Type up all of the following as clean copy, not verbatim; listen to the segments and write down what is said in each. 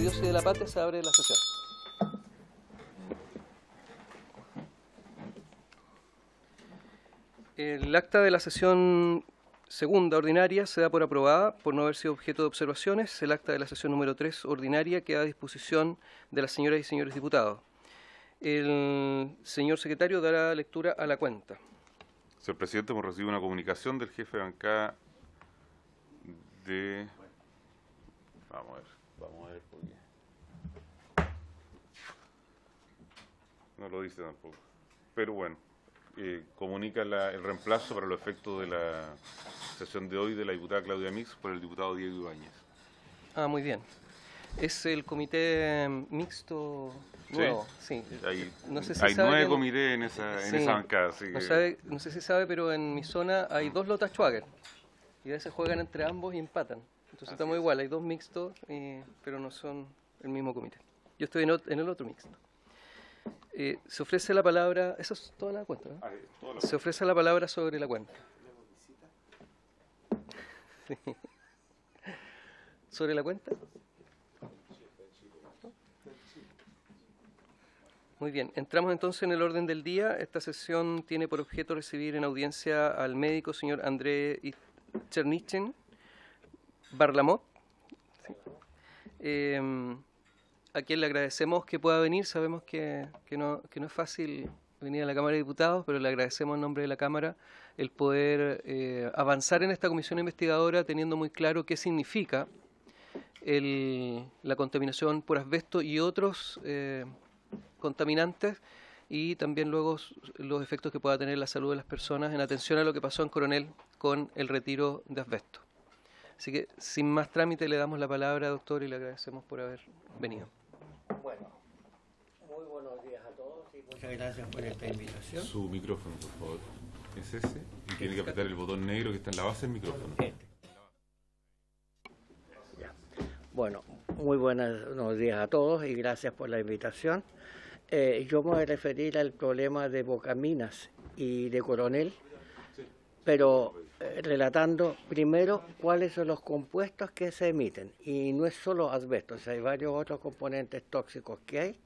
de Dios y de la patria se abre la sesión. El acta de la sesión segunda ordinaria se da por aprobada por no haber sido objeto de observaciones. El acta de la sesión número 3 ordinaria queda a disposición de las señoras y señores diputados. El señor secretario dará lectura a la cuenta. Señor presidente, hemos recibido una comunicación del jefe de bancada de... Vamos a ver, porque... No lo dice tampoco. Pero bueno, comunica el reemplazo para los efectos de la sesión de hoy de la diputada Claudia Mix por el diputado Diego Ibáñez. Ah, muy bien. Es el comité mixto nuevo. Sí. Sí. No sé si hay 9 comités en esa bancada. Así no sé si sabe, pero en mi zona hay 2 lotas Schwager. Y a veces juegan entre ambos y empatan. Entonces así estamos igual, hay 2 mixtos, pero no son el mismo comité. Yo estoy en el otro mixto. Se ofrece la palabra, eso es toda la cuenta, ¿no? Se ofrece la palabra sobre la cuenta. Sí. ¿Sobre la cuenta? Muy bien, entramos entonces en el orden del día. Esta sesión tiene por objeto recibir en audiencia al médico señor André Chernichen Barlamot, ¿sí? A quien le agradecemos que pueda venir. Sabemos que no es fácil venir a la Cámara de Diputados, pero le agradecemos en nombre de la Cámara el poder avanzar en esta comisión investigadora teniendo muy claro qué significa la contaminación por asbesto y otros contaminantes, y también luego los efectos que pueda tener la salud de las personas en atención a lo que pasó en Coronel con el retiro de asbesto. Así que, sin más trámite, le damos la palabra, doctor, y le agradecemos por haber venido. Bueno, muy buenos días a todos y muchas gracias por esta invitación. Su micrófono, por favor. ¿Es ese? Y tiene que apretar el botón negro que está en la base del micrófono. Ya. Bueno, muy buenos días a todos y gracias por la invitación. Yo me voy a referir al problema de Bocaminas y de Coronel, pero relatando primero cuáles son los compuestos que se emiten. Y no es solo asbesto, hay varios otros componentes tóxicos que hay.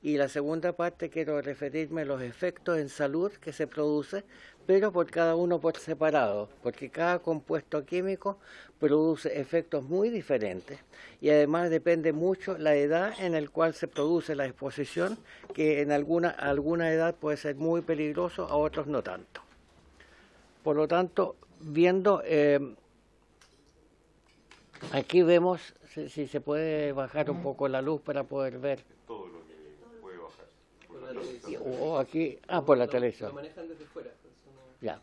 Y la segunda parte quiero referirme a los efectos en salud que se produce, pero por cada uno por separado, porque cada compuesto químico produce efectos muy diferentes y además depende mucho la edad en la cual se produce la exposición, que en alguna edad puede ser muy peligroso, a otros no tanto. Por lo tanto, viendo, aquí vemos, si se puede bajar un poco la luz para poder ver. Todo lo que puede bajar. O aquí, por la televisión. Lo manejan desde fuera. Ya.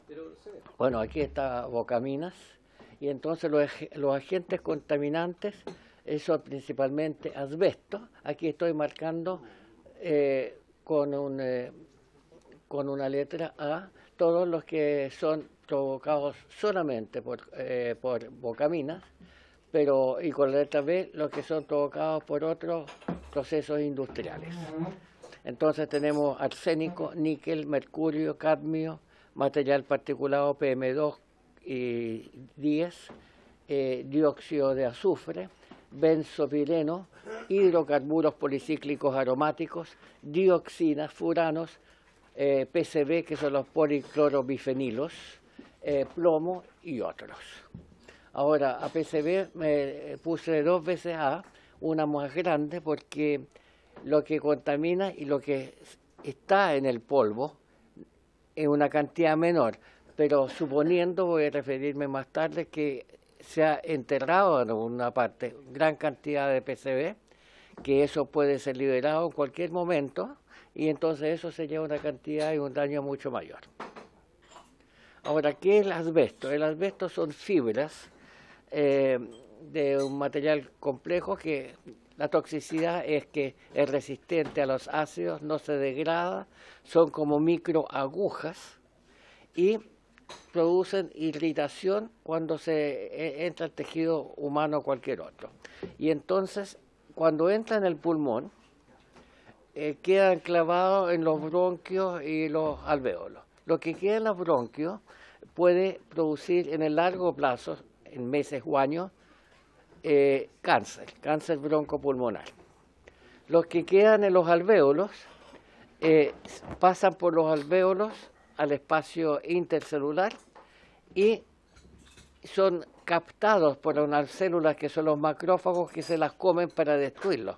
Pero se ve. Bueno, aquí está Bocaminas, y entonces los agentes contaminantes son principalmente asbesto. Aquí estoy marcando con una letra A todos los que son provocados solamente por Bocaminas, y con la letra B los que son provocados por otros procesos industriales. Entonces tenemos arsénico, níquel, mercurio, cadmio, material particulado PM2 y 10, dióxido de azufre, benzopireno, hidrocarburos policíclicos aromáticos, dioxinas, furanos, PCB, que son los policlorobifenilos, plomo y otros. Ahora, a PCB me puse 2 veces A, una más grande, porque lo que contamina y lo que está en el polvo es una cantidad menor, pero suponiendo, voy a referirme más tarde, que se ha enterrado en una parte gran cantidad de PCB, que eso puede ser liberado en cualquier momento, y entonces eso se lleva una cantidad y un daño mucho mayor. Ahora, ¿qué es el asbesto? El asbesto son fibras de un material complejo que la toxicidad es que es resistente a los ácidos, no se degrada, son como microagujas y producen irritación cuando se entra al tejido humano o cualquier otro. Y entonces, cuando entra en el pulmón, quedan clavados en los bronquios y los alvéolos. Lo que queda en los bronquios puede producir en el largo plazo, en meses o años, cáncer broncopulmonar. Los que quedan en los alvéolos pasan por los alvéolos al espacio intercelular y son captados por unas células que son los macrófagos que se las comen para destruirlos.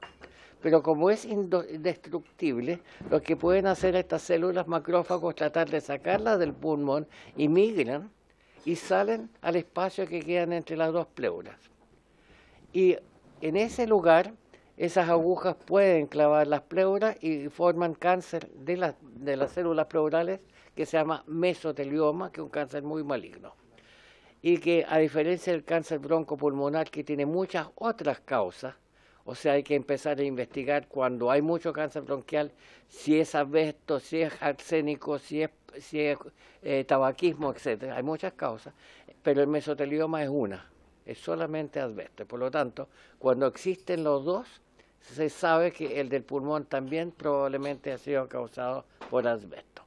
Pero como es indestructible, lo que pueden hacer estas células macrófagos es tratar de sacarlas del pulmón y migran y salen al espacio que quedan entre las dos pleuras. Y en ese lugar, esas agujas pueden clavar las pleuras y forman cáncer de las células pleurales que se llama mesotelioma, que es un cáncer muy maligno. Y que a diferencia del cáncer broncopulmonar, que tiene muchas otras causas, o sea, hay que empezar a investigar cuando hay mucho cáncer bronquial, si es asbesto, si es arsénico, si es tabaquismo, etcétera. Hay muchas causas, pero el mesotelioma es una, es solamente asbesto. Por lo tanto, cuando existen los dos, se sabe que el del pulmón también probablemente ha sido causado por asbesto.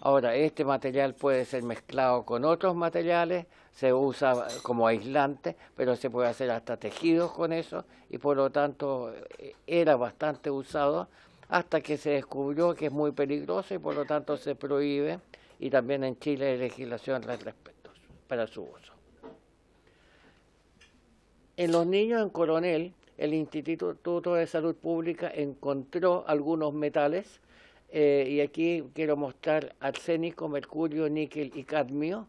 Ahora, este material puede ser mezclado con otros materiales, se usa como aislante, pero se puede hacer hasta tejidos con eso y por lo tanto era bastante usado hasta que se descubrió que es muy peligroso y por lo tanto se prohíbe y también en Chile hay legislación al respecto para su uso. En los niños en Coronel, el Instituto de Salud Pública encontró algunos metales y aquí quiero mostrar arsénico, mercurio, níquel y cadmio.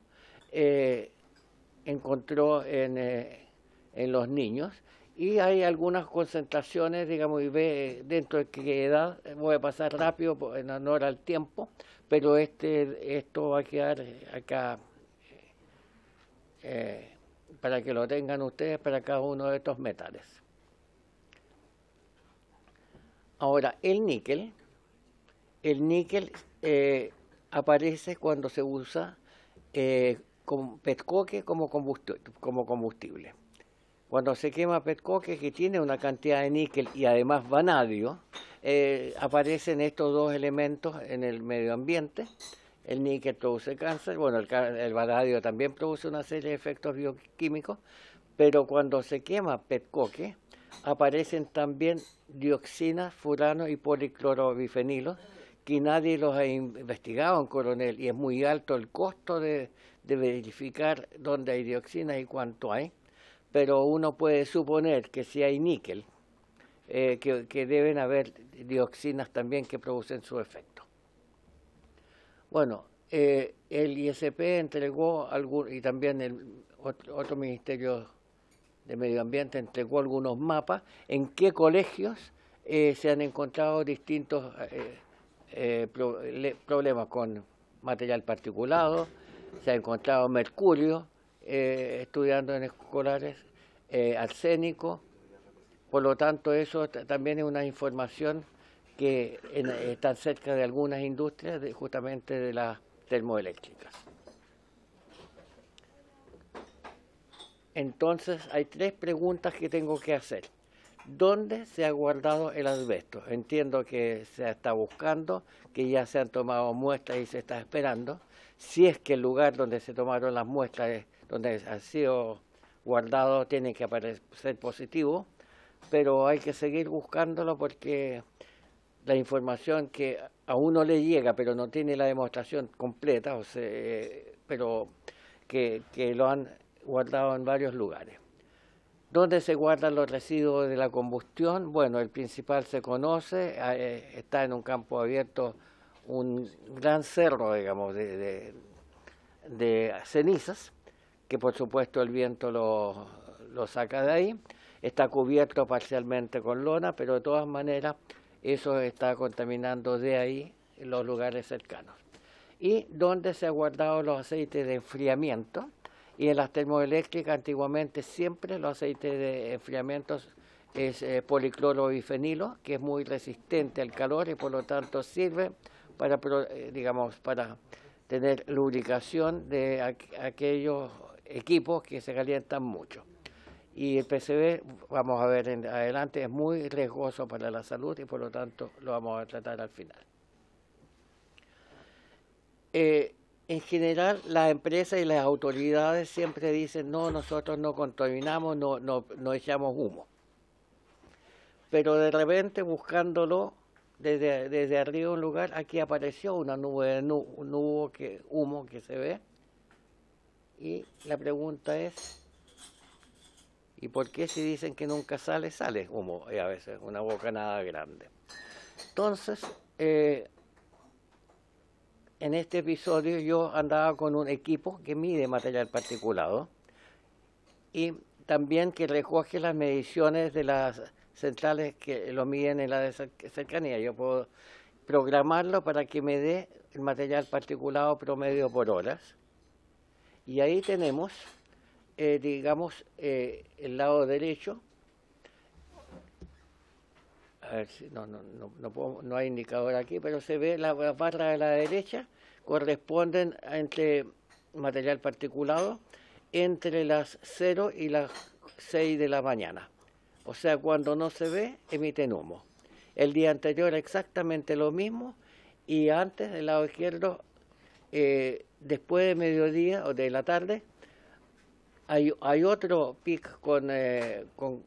Encontró en los niños y hay algunas concentraciones, digamos, y ve dentro de qué edad, voy a pasar rápido en honor al tiempo, pero esto va a quedar acá para que lo tengan ustedes para cada uno de estos metales. Ahora, el níquel aparece cuando se usa con petcoque como combustible. Cuando se quema petcoque, que tiene una cantidad de níquel y además vanadio, aparecen estos dos elementos en el medio ambiente. El níquel produce cáncer, bueno, el vanadio también produce una serie de efectos bioquímicos, pero cuando se quema petcoque, aparecen también dioxinas, furanos y policlorobifenilos, que nadie los ha investigado en Coronel y es muy alto el costo de verificar dónde hay dioxinas y cuánto hay, pero uno puede suponer que si hay níquel, que deben haber dioxinas también que producen su efecto. Bueno, el ISP entregó, y también otro ministerio de Medio Ambiente entregó algunos mapas en qué colegios se han encontrado distintos problemas con material particulado, se ha encontrado mercurio estudiando en escolares, arsénico, por lo tanto eso también es una información que está cerca de algunas industrias, justamente de las termoeléctricas. Entonces hay tres preguntas que tengo que hacer. ¿Dónde se ha guardado el asbesto? Entiendo que se está buscando, que ya se han tomado muestras y se está esperando. Si es que el lugar donde se tomaron las muestras, donde ha sido guardado, tiene que aparecer positivo, pero hay que seguir buscándolo porque la información que a uno le llega, pero no tiene la demostración completa, pero que lo han guardado en varios lugares. ¿Dónde se guardan los residuos de la combustión? Bueno, el principal se conoce, está en un campo abierto, un gran cerro, digamos, de cenizas, que por supuesto el viento lo saca de ahí. Está cubierto parcialmente con lona, pero de todas maneras eso está contaminando de ahí en los lugares cercanos. ¿Y dónde se han guardado los aceites de enfriamiento? Y en las termoeléctricas antiguamente siempre los aceites de enfriamiento es policlorobifenilo, que es muy resistente al calor y por lo tanto sirve para, digamos, para tener lubricación de aquellos equipos que se calientan mucho. Y el PCB, vamos a ver en adelante, es muy riesgoso para la salud y por lo tanto lo vamos a tratar al final. en general las empresas y las autoridades siempre dicen, no, nosotros no contaminamos, no echamos humo. Pero de repente, buscándolo desde arriba de un lugar, aquí apareció una nube de humo que se ve. Y la pregunta es, ¿y por qué si dicen que nunca sale humo? Y a veces una bocanada grande. Entonces, en este episodio yo andaba con un equipo que mide material particulado y también que recoge las mediciones de las centrales que lo miden en la cercanía. Yo puedo programarlo para que me dé el material particulado promedio por horas. Y ahí tenemos, digamos, el lado derecho. A ver si no hay indicador aquí, pero se ve la barra de la derecha corresponden entre material particulado entre las 0 y las 6 de la mañana. O sea, cuando no se ve, emiten humo. El día anterior exactamente lo mismo y antes del lado izquierdo, después de mediodía o de la tarde, hay otro pic con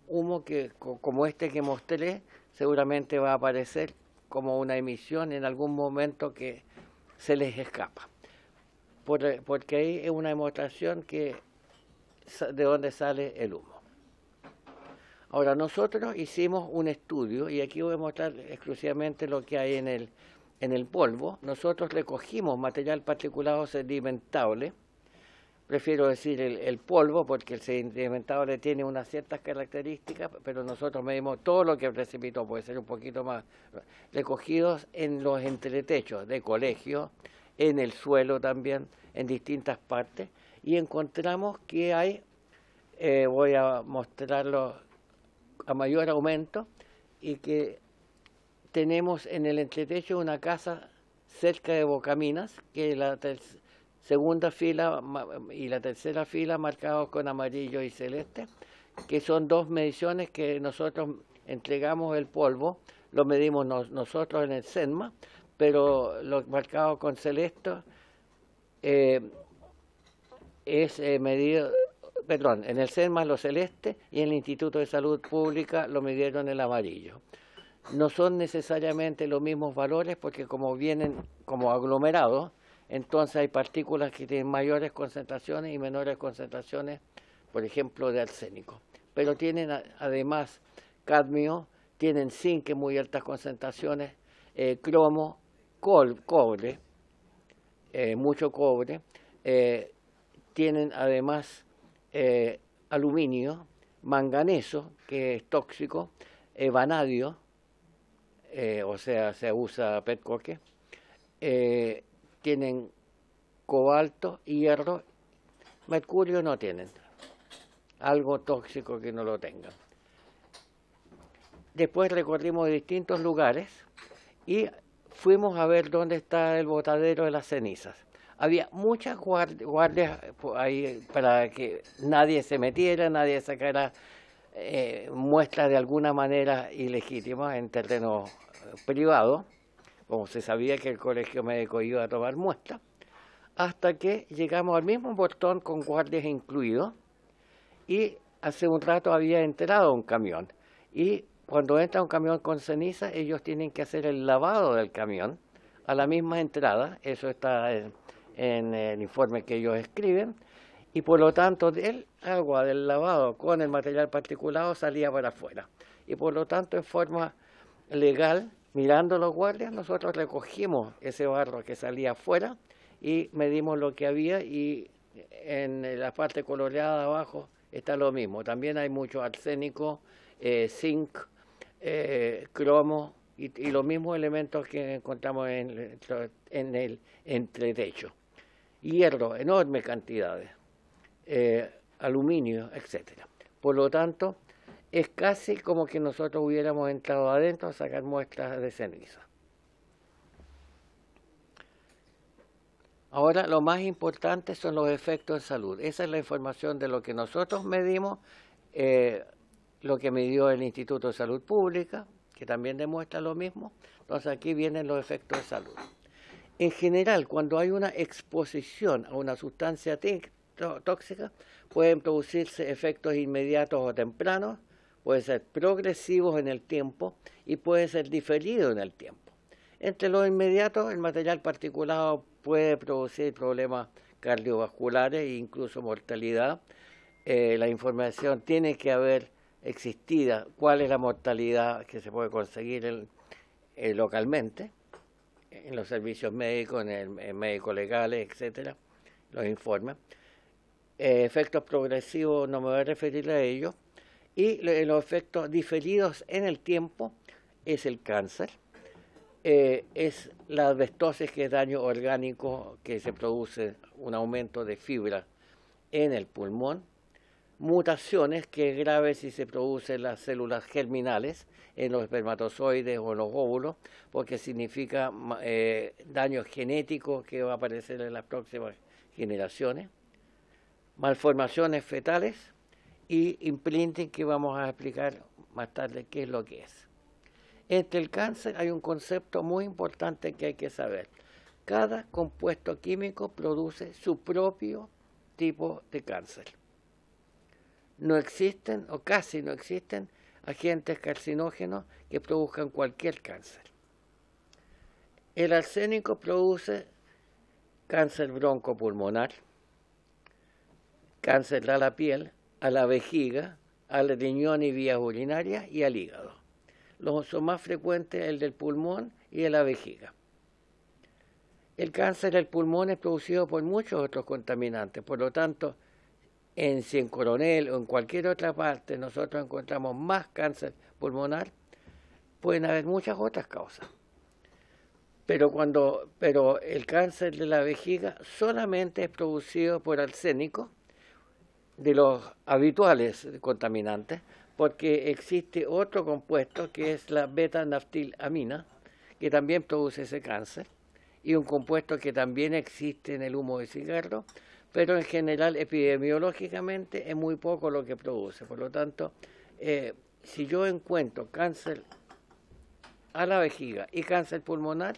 humo que, como este que mostré, seguramente va a aparecer como una emisión en algún momento que se les escapa. Porque ahí es una demostración de dónde sale el humo. Ahora, nosotros hicimos un estudio, y aquí voy a mostrar exclusivamente lo que hay en el polvo. Nosotros recogimos material particulado sedimentable, prefiero decir el polvo, porque el sedimentable tiene unas ciertas características, pero nosotros medimos todo lo que precipitó, puede ser un poquito más, recogidos en los entretechos de colegio, en el suelo también, en distintas partes, y encontramos que hay, voy a mostrarlo a mayor aumento, y que tenemos en el entretecho una casa cerca de Bocaminas, que la segunda fila y la tercera fila marcados con amarillo y celeste, que son dos mediciones que nosotros entregamos el polvo, lo medimos nosotros en el CENMA, pero lo marcado con celeste es medido, perdón, en el CENMA lo celeste y en el Instituto de Salud Pública lo midieron el amarillo. No son necesariamente los mismos valores porque como vienen como aglomerados, entonces hay partículas que tienen mayores concentraciones y menores concentraciones, por ejemplo, de arsénico. Pero tienen además cadmio, tienen zinc en muy altas concentraciones, cromo, cobre, mucho cobre, tienen además aluminio, manganeso, que es tóxico, vanadio, o sea, se usa petcoque, tienen cobalto, hierro, mercurio no tienen, algo tóxico que no lo tengan. Después recorrimos distintos lugares y fuimos a ver dónde está el botadero de las cenizas. Había muchas guardias ahí para que nadie se metiera, nadie sacara muestras de alguna manera ilegítimas en terreno privado, como se sabía que el colegio médico iba a tomar muestras, hasta que llegamos al mismo portón con guardias incluidos y hace un rato había entrado un camión y cuando entra un camión con ceniza ellos tienen que hacer el lavado del camión a la misma entrada, eso está en el informe que ellos escriben, y por lo tanto el agua del lavado con el material particulado salía para afuera. Y por lo tanto, en forma legal, mirando los guardias, nosotros recogimos ese barro que salía afuera y medimos lo que había, y en la parte coloreada de abajo está lo mismo. También hay mucho arsénico, zinc, cromo y los mismos elementos que encontramos en el entretecho. Hierro, enormes cantidades, aluminio, etcétera. Por lo tanto, es casi como que nosotros hubiéramos entrado adentro a sacar muestras de ceniza. Ahora, lo más importante son los efectos en salud. Esa es la información de lo que nosotros medimos, lo que midió el Instituto de Salud Pública, que también demuestra lo mismo. Entonces, aquí vienen los efectos de salud. En general, cuando hay una exposición a una sustancia tóxica, pueden producirse efectos inmediatos o tempranos, pueden ser progresivos en el tiempo y pueden ser diferidos en el tiempo. Entre los inmediatos, el material particulado puede producir problemas cardiovasculares e incluso mortalidad. La información tiene que haber existida, cuál es la mortalidad que se puede conseguir localmente, en los servicios médicos, en médicos legales, etcétera, los informes. Efectos progresivos no me voy a referir a ellos. Y los efectos diferidos en el tiempo es el cáncer, es la asbestosis, que es daño orgánico, que se produce un aumento de fibra en el pulmón, mutaciones, que es grave si se producen las células germinales en los espermatozoides o en los óvulos, porque significa daño genético que va a aparecer en las próximas generaciones, malformaciones fetales y imprinting, que vamos a explicar más tarde qué es lo que es. Entre el cáncer hay un concepto muy importante que hay que saber. Cada compuesto químico produce su propio tipo de cáncer. No existen, o casi no existen, agentes carcinógenos que produzcan cualquier cáncer. El arsénico produce cáncer broncopulmonar, cáncer a la piel, a la vejiga, al riñón y vías urinarias y al hígado. Los son más frecuentes el del pulmón y de la vejiga. El cáncer del pulmón es producido por muchos otros contaminantes, por lo tanto, en Cien Coronel o en cualquier otra parte nosotros encontramos más cáncer pulmonar, pueden haber muchas otras causas. Pero el cáncer de la vejiga solamente es producido por arsénico, de los habituales contaminantes, porque existe otro compuesto que es la beta-naftilamina, que también produce ese cáncer, y un compuesto que también existe en el humo de cigarro, pero en general epidemiológicamente es muy poco lo que produce. Por lo tanto, si yo encuentro cáncer a la vejiga y cáncer pulmonar,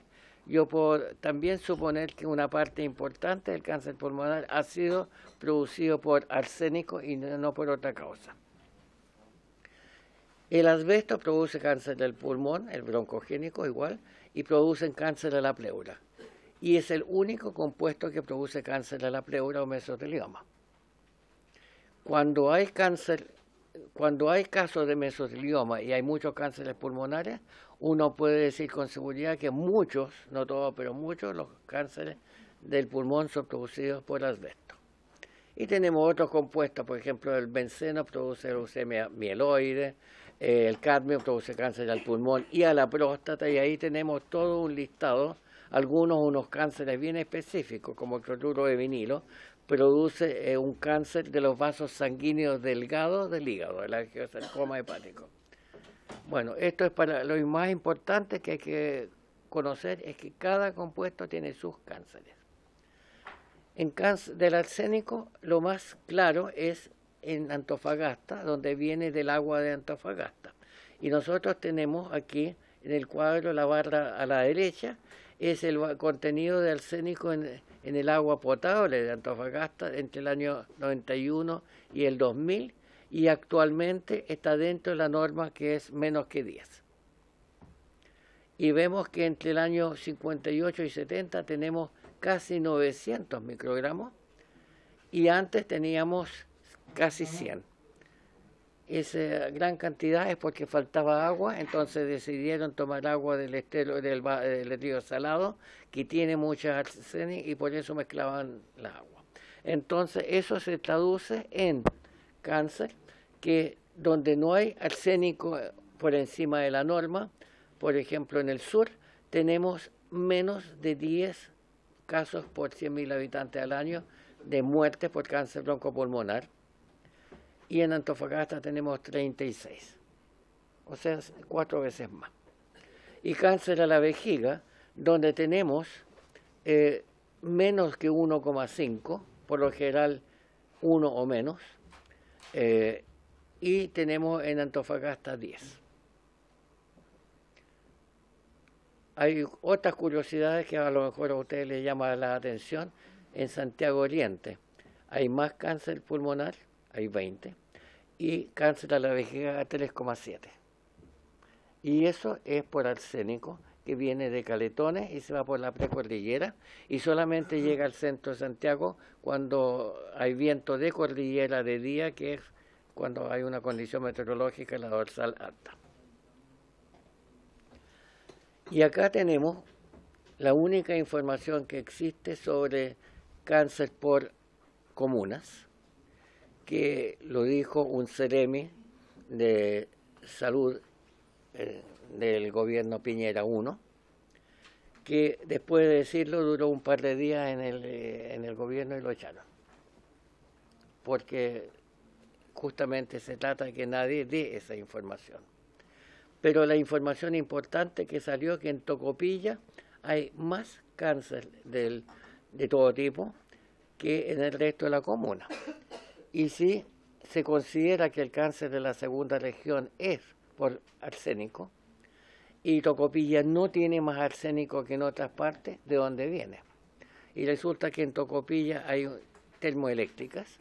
yo puedo también suponer que una parte importante del cáncer pulmonar ha sido producido por arsénico y no por otra causa. El asbesto produce cáncer del pulmón, el broncogénico igual, y producen cáncer de la pleura. Y es el único compuesto que produce cáncer de la pleura o mesotelioma. Cuando hay casos de mesotelioma y hay muchos cánceres pulmonares, uno puede decir con seguridad que muchos, no todos, pero muchos, los cánceres del pulmón son producidos por asbesto. Y tenemos otros compuestos, por ejemplo, el benceno produce leucemia mieloide, el cadmio produce cáncer al pulmón y a la próstata, y ahí tenemos todo un listado, unos cánceres bien específicos, como el cloruro de vinilo, produce un cáncer de los vasos sanguíneos delgados del hígado, el angiosarcoma hepático. Bueno, esto es para lo más importante que hay que conocer, es que cada compuesto tiene sus cánceres. En cáncer del arsénico, lo más claro es en Antofagasta, donde viene del agua de Antofagasta. Y nosotros tenemos aquí en el cuadro, la barra a la derecha, es el contenido de arsénico en el agua potable de Antofagasta entre el año 91 y el 2000, y actualmente está dentro de la norma, que es menos que 10. Y vemos que entre el año 58 y 70 tenemos casi 900 microgramos, y antes teníamos casi 100. Esa gran cantidad es porque faltaba agua, entonces decidieron tomar agua del río Salado, que tiene mucha arsénico, y por eso mezclaban la agua. Entonces eso se traduce en cáncer, que donde no hay arsénico por encima de la norma, por ejemplo en el sur, tenemos menos de 10 casos por 100.000 habitantes al año de muerte por cáncer broncopulmonar, y en Antofagasta tenemos 36, o sea, 4 veces más. Y cáncer a la vejiga, donde tenemos menos que 1,5, por lo general 1 o menos, y tenemos en Antofagasta 10. hay otras curiosidades que a lo mejor a ustedes les llama la atención. En Santiago Oriente hay más cáncer pulmonar, hay 20, y cáncer a la vejiga 3,7. Y eso es por arsénico, que viene de Caletones y se va por la precordillera, y solamente llega al centro de Santiago cuando hay viento de cordillera de día, que es cuando hay una condición meteorológica en la dorsal alta. Y acá tenemos la única información que existe sobre cáncer por comunas, que lo dijo un CEREMI de salud del gobierno Piñera 1, que después de decirlo duró un par de días en el gobierno y lo echaron. Porque justamente se trata de que nadie dé esa información. Pero la información importante que salió que en Tocopilla hay más cáncer de todo tipo que en el resto de la comuna. Y si se considera que el cáncer de la segunda región es por arsénico, y Tocopilla no tiene más arsénico que en otras partes, ¿de dónde viene? Y resulta que en Tocopilla hay termoeléctricas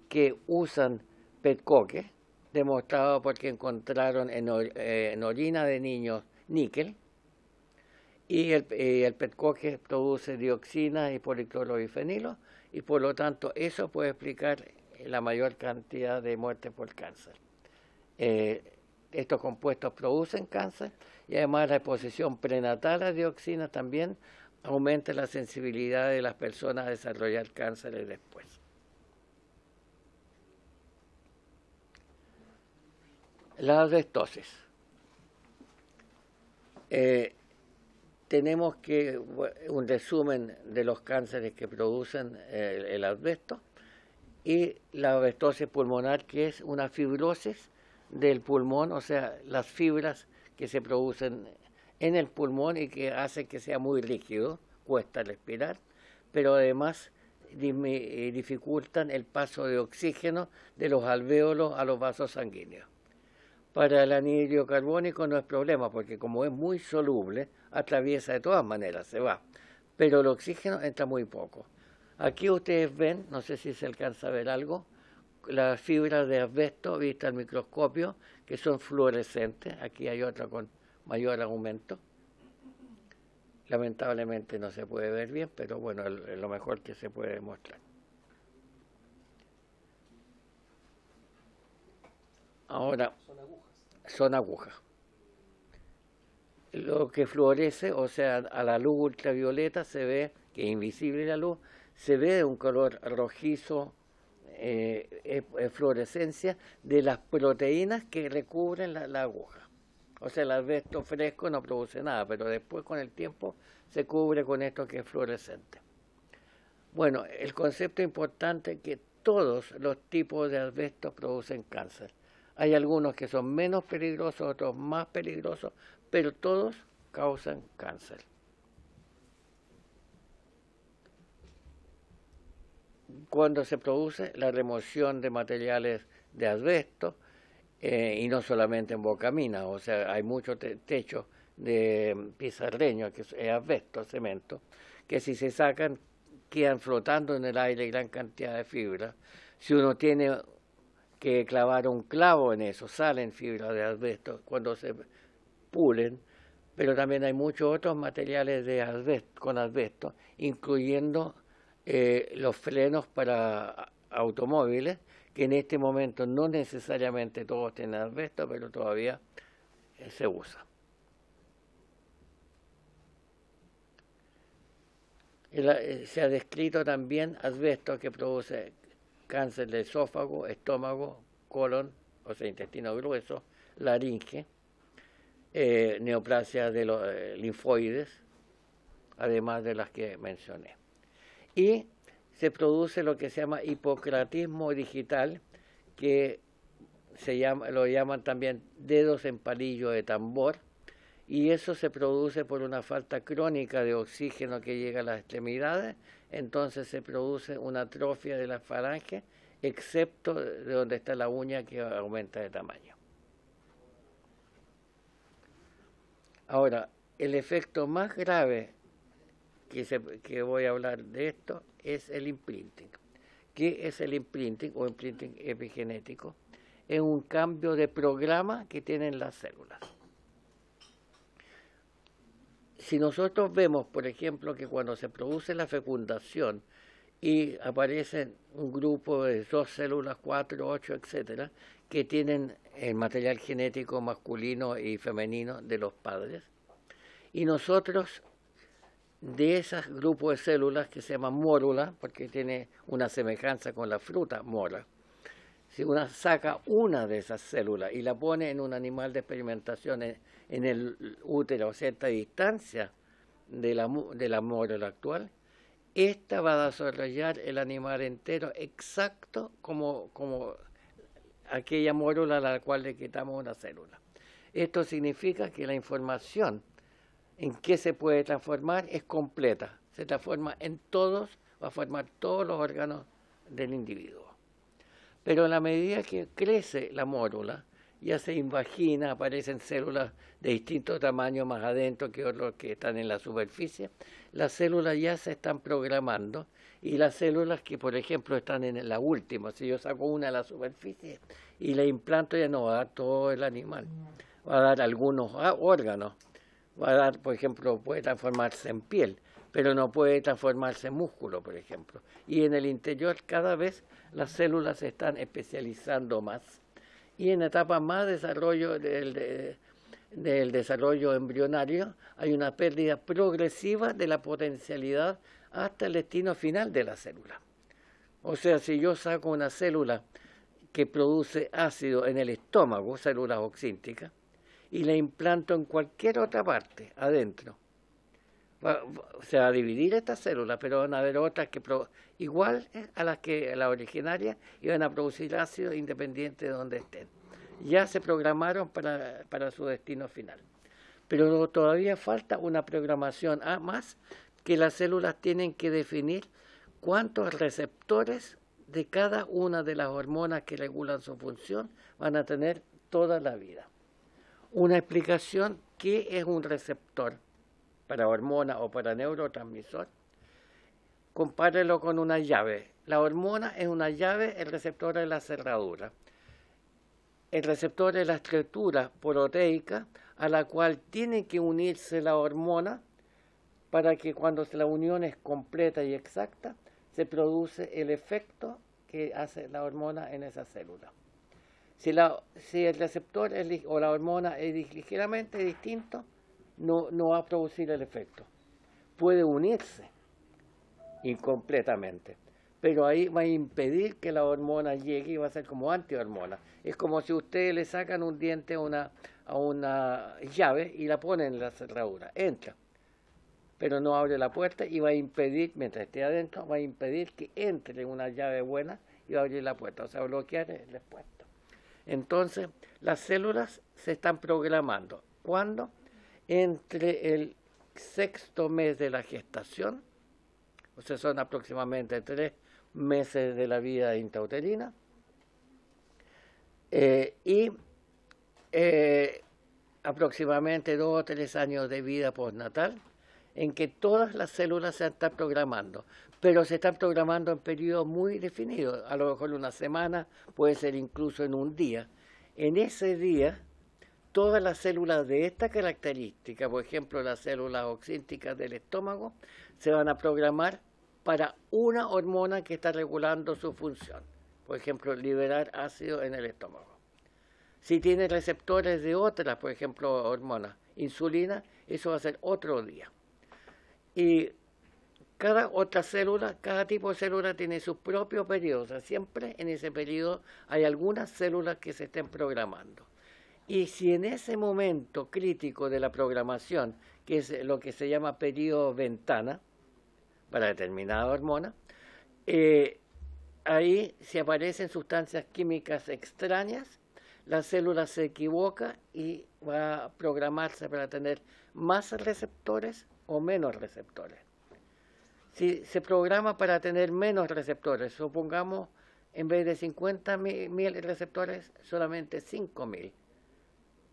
que usan petcoque, demostrado porque encontraron en orina de niños níquel, y el petcoque produce dioxina y policlorobifenilo, y por lo tanto eso puede explicar la mayor cantidad de muertes por cáncer. Estos compuestos producen cáncer, y además la exposición prenatal a dioxina también aumenta la sensibilidad de las personas a desarrollar cánceres después. La asbestosis. Tenemos un resumen de los cánceres que producen el asbesto, y la asbestosis pulmonar, que es una fibrosis del pulmón, o sea, las fibras que se producen en el pulmón y que hacen que sea muy rígido, cuesta respirar, pero además dificultan el paso de oxígeno de los alvéolos a los vasos sanguíneos. Para el anhídrido carbónico no es problema, porque como es muy soluble, atraviesa de todas maneras, se va, pero el oxígeno entra muy poco. Aquí ustedes ven, no sé si se alcanza a ver algo, las fibras de asbesto vistas al microscopio, que son fluorescentes. Aquí hay otra con mayor aumento. Lamentablemente no se puede ver bien, pero bueno, es lo mejor que se puede mostrar. Ahora, son agujas. Lo que fluoresce, o sea, a la luz ultravioleta se ve, que es invisible la luz, se ve de un color rojizo, fluorescencia de las proteínas que recubren la aguja. O sea, el asbesto fresco no produce nada, pero después con el tiempo se cubre con esto que es fluorescente. Bueno, el concepto importante es que todos los tipos de asbesto producen cáncer. Hay algunos que son menos peligrosos, otros más peligrosos, pero todos causan cáncer. Cuando se produce la remoción de materiales de asbesto, y no solamente en Bocamina, o sea, hay muchos techos de pizarreño, que es asbesto, cemento, que si se sacan quedan flotando en el aire gran cantidad de fibras. Si uno tiene que clavar un clavo en eso, salen fibras de asbesto cuando se pulen, pero también hay muchos otros materiales de asbesto, con asbesto, incluyendo los frenos para automóviles, que en este momento no necesariamente todos tienen asbesto, pero todavía se usa. Se ha descrito también asbesto que produce cáncer de esófago, estómago, colon, o sea, intestino grueso, laringe, neoplasia de los linfoides, además de las que mencioné. Y se produce lo que se llama hipocratismo digital, que lo llaman también dedos en palillo de tambor, y eso se produce por una falta crónica de oxígeno que llega a las extremidades. Entonces se produce una atrofia de la falange, excepto de donde está la uña, que aumenta de tamaño. Ahora, el efecto más grave que voy a hablar de esto es el imprinting. ¿Qué es el imprinting o imprinting epigenético? Es un cambio de programa que tienen las células. Si nosotros vemos, por ejemplo, que cuando se produce la fecundación y aparecen un grupo de 2 células, 4, 8, etcétera, que tienen el material genético masculino y femenino de los padres, y nosotros de esos grupos de células que se llaman mórula, porque tiene una semejanza con la fruta mora, si uno saca una de esas células y la pone en un animal de experimentación en el útero a cierta distancia de la mórula actual, esta va a desarrollar el animal entero exacto como aquella mórula a la cual le quitamos una célula. Esto significa que la información en qué se puede transformar es completa. Se transforma en todos, va a formar todos los órganos del individuo. Pero a la medida que crece la mórula, ya se invagina, aparecen células de distinto tamaño más adentro que otros que están en la superficie, las células ya se están programando y las células que, por ejemplo, están en la última, si yo saco una de la superficie y la implanto, ya no va a dar todo el animal, va a dar algunos órganos, va a dar, por ejemplo, puede transformarse en piel, pero no puede transformarse en músculo, por ejemplo. Y en el interior cada vez las células se están especializando más. Y en etapas más desarrollo del desarrollo embrionario hay una pérdida progresiva de la potencialidad hasta el destino final de la célula. O sea, si yo saco una célula que produce ácido en el estómago, células oxínticas, y la implanto en cualquier otra parte, adentro, se va a dividir esta célula, pero van a haber otras que igual a las que la originaria y van a producir ácido independiente de donde estén. Ya se programaron para su destino final. Pero todavía falta una programación más, que las células tienen que definir cuántos receptores de cada una de las hormonas que regulan su función van a tener toda la vida. Una explicación, ¿qué es un receptor para hormona o para neurotransmisor? Compárelo con una llave. La hormona es una llave, el receptor es la cerradura. El receptor es la estructura proteica a la cual tiene que unirse la hormona para que cuando la unión es completa y exacta, se produce el efecto que hace la hormona en esa célula. Si el receptor o la hormona es ligeramente distinto, no va a producir el efecto. Puede unirse incompletamente, pero ahí va a impedir que la hormona llegue y va a ser como antihormona. Es como si ustedes le sacan un diente a una llave y la ponen en la cerradura. Entra, pero no abre la puerta y va a impedir, mientras esté adentro, va a impedir que entre una llave buena y va a abrir la puerta, o sea, bloquear el expuesto. Entonces, las células se están programando. ¿Cuándo? Entre el 6º mes de la gestación, o sea, son aproximadamente 3 meses de la vida intrauterina, y aproximadamente 2 o 3 años de vida postnatal, en que todas las células se están programando, pero se están programando en periodos muy definidos, a lo mejor una semana, puede ser incluso en un día. En ese día, todas las células de esta característica, por ejemplo las células oxínticas del estómago, se van a programar para una hormona que está regulando su función, por ejemplo liberar ácido en el estómago. Si tiene receptores de otras, por ejemplo hormonas, insulina, eso va a ser otro día. Y cada otra célula, cada tipo de célula tiene su propio periodo, o sea, siempre en ese periodo hay algunas células que se estén programando. Y si en ese momento crítico de la programación, que es lo que se llama periodo ventana, para determinada hormona, ahí si aparecen sustancias químicas extrañas, la célula se equivoca y va a programarse para tener más receptores o menos receptores. Si se programa para tener menos receptores, supongamos en vez de 50.000 receptores, solamente 5.000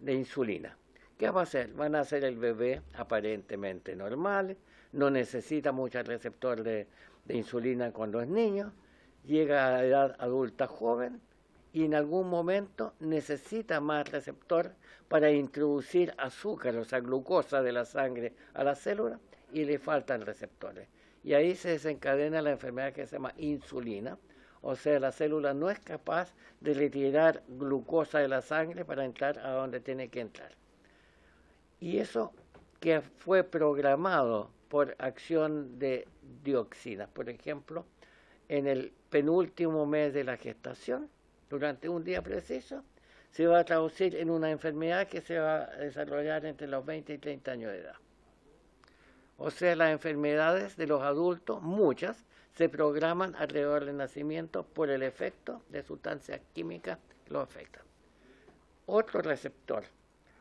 de insulina. ¿Qué va a hacer? Van a hacer el bebé aparentemente normal, no necesita mucho receptor de insulina cuando es niño, llega a la edad adulta joven y en algún momento necesita más receptor para introducir azúcar, o sea, glucosa de la sangre a la célula y le faltan receptores. Y ahí se desencadena la enfermedad que se llama insulina, o sea, la célula no es capaz de retirar glucosa de la sangre para entrar a donde tiene que entrar. Y eso que fue programado por acción de dioxinas, por ejemplo, en el penúltimo mes de la gestación, durante un día preciso, se va a traducir en una enfermedad que se va a desarrollar entre los 20 y 30 años de edad. O sea, las enfermedades de los adultos, muchas, se programan alrededor del nacimiento por el efecto de sustancias químicas que lo afectan. Otro receptor,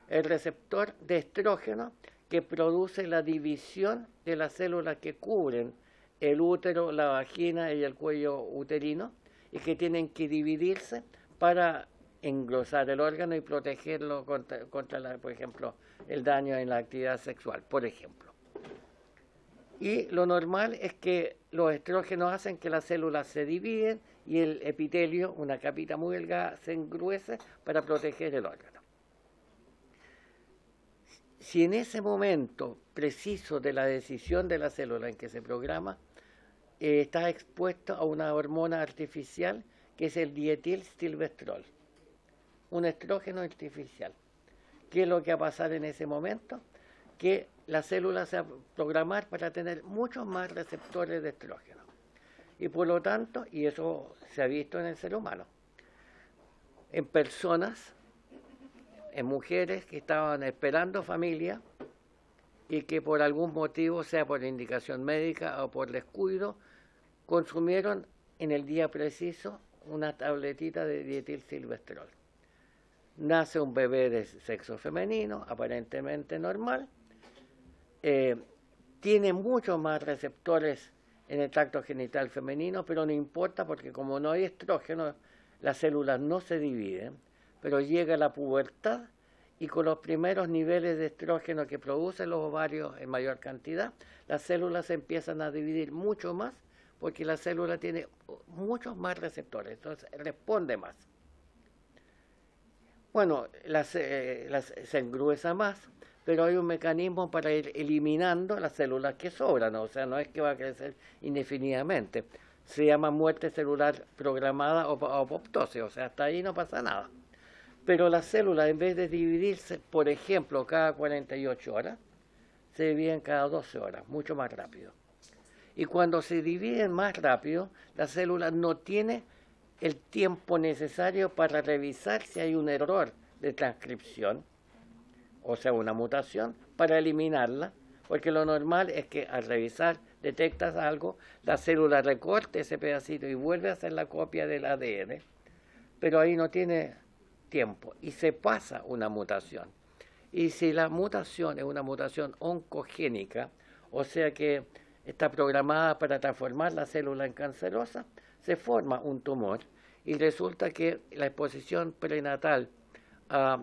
el receptor de estrógeno, que produce la división de las células que cubren el útero, la vagina y el cuello uterino, y que tienen que dividirse para engrosar el órgano y protegerlo contra por ejemplo, el daño en la actividad sexual, por ejemplo. Y lo normal es que los estrógenos hacen que las células se dividen y el epitelio, una capita muy delgada, se engruese para proteger el órgano. Si en ese momento preciso de la decisión de la célula en que se programa, está expuesto a una hormona artificial que es el dietilstilbestrol, un estrógeno artificial. ¿Qué es lo que va a pasar en ese momento? Que la célula se va a programar para tener muchos más receptores de estrógeno. Y por lo tanto, y eso se ha visto en el ser humano, en personas, en mujeres que estaban esperando familia y que por algún motivo, sea por indicación médica o por descuido, consumieron en el día preciso una tabletita de dietilstilbestrol. Nace un bebé de sexo femenino, aparentemente normal, tiene muchos más receptores en el tracto genital femenino, pero no importa porque como no hay estrógeno, las células no se dividen, pero llega la pubertad y con los primeros niveles de estrógeno que producen los ovarios en mayor cantidad, las células se empiezan a dividir mucho más porque la célula tiene muchos más receptores, entonces responde más. Bueno, se engruesa más, pero hay un mecanismo para ir eliminando las células que sobran, o sea, no es que va a crecer indefinidamente. Se llama muerte celular programada o apoptosis, o sea, hasta ahí no pasa nada. Pero las células, en vez de dividirse, por ejemplo, cada 48 horas, se dividen cada 12 horas, mucho más rápido. Y cuando se dividen más rápido, la célula no tiene el tiempo necesario para revisar si hay un error de transcripción, o sea, una mutación, para eliminarla, porque lo normal es que al revisar detectas algo, la célula recorte ese pedacito y vuelve a hacer la copia del ADN, pero ahí no tiene tiempo y se pasa una mutación. Y si la mutación es una mutación oncogénica, o sea que está programada para transformar la célula en cancerosa, se forma un tumor y resulta que la exposición prenatal a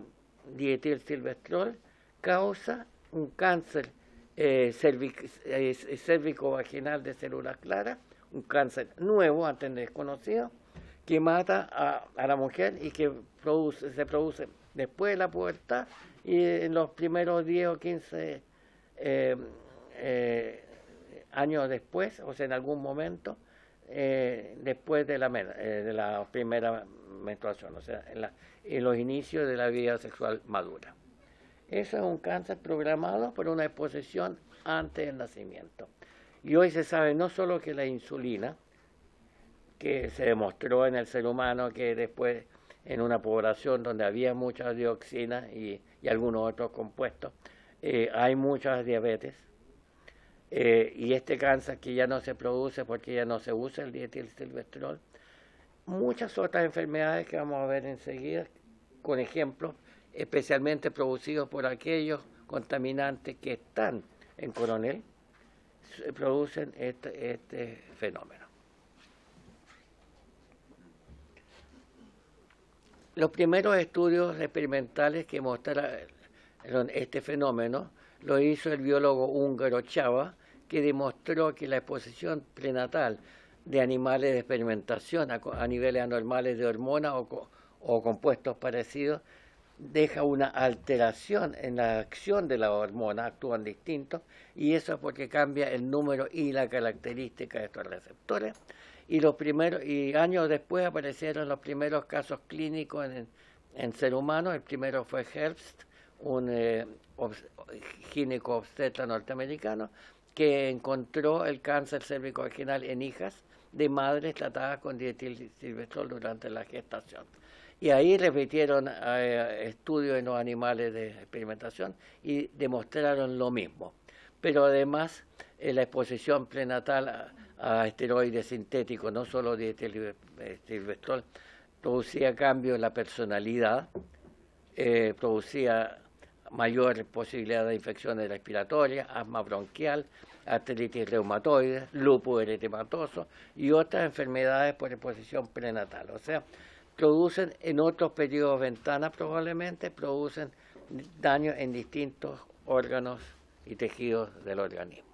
dietilstilbestrol causa un cáncer cérvico-vaginal de células claras, un cáncer nuevo, antes desconocido, que mata a la mujer y que se produce después de la pubertad y en los primeros 10 o 15 años después, o sea, en algún momento, después de la primera menstruación, o sea, en los inicios de la vida sexual madura. Eso es un cáncer programado por una exposición antes del nacimiento. Y hoy se sabe no solo que la insulina, que se demostró en el ser humano que después en una población donde había mucha dioxina y algunos otros compuestos, hay muchas diabetes. Y este cáncer que ya no se produce porque ya no se usa el dietilstilbestrol. Muchas otras enfermedades que vamos a ver enseguida, con ejemplos, especialmente producidos por aquellos contaminantes que están en Coronel, producen este fenómeno. Los primeros estudios experimentales que mostraron este fenómeno lo hizo el biólogo húngaro Chava, que demostró que la exposición prenatal de animales de experimentación a niveles anormales de hormonas o compuestos parecidos deja una alteración en la acción de la hormona, actúan distintos, y eso es porque cambia el número y la característica de estos receptores. Y años después aparecieron los primeros casos clínicos en ser humano. El primero fue Herbst, un gineco obstetra norteamericano, que encontró el cáncer cervicovaginal en hijas de madres tratadas con dietilsilvestrol durante la gestación. Y ahí repitieron estudios en los animales de experimentación y demostraron lo mismo. Pero además, la exposición prenatal a esteroides sintéticos, no solo dietilsilvestrol, producía cambio en la personalidad, producía mayor posibilidad de infecciones respiratorias, asma bronquial, artritis reumatoide, lupus eritematoso y otras enfermedades por exposición prenatal. O sea, producen en otros periodos ventana probablemente, producen daño en distintos órganos y tejidos del organismo.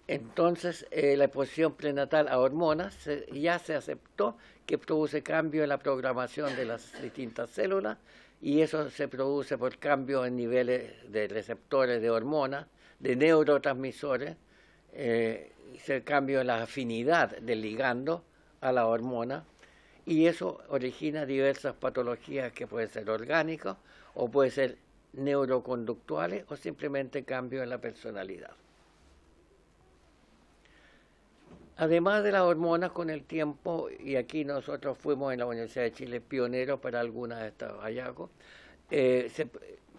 Entonces, la exposición prenatal a hormonas ya se aceptó que produce cambio en la programación de las distintas células, y eso se produce por cambio en niveles de receptores de hormonas, de neurotransmisores, se cambio en la afinidad del ligando a la hormona, y eso origina diversas patologías que pueden ser orgánicas o pueden ser neuroconductuales o simplemente cambio en la personalidad. Además de las hormonas, con el tiempo, y aquí nosotros fuimos en la Universidad de Chile pioneros para algunas de estos hallazgos,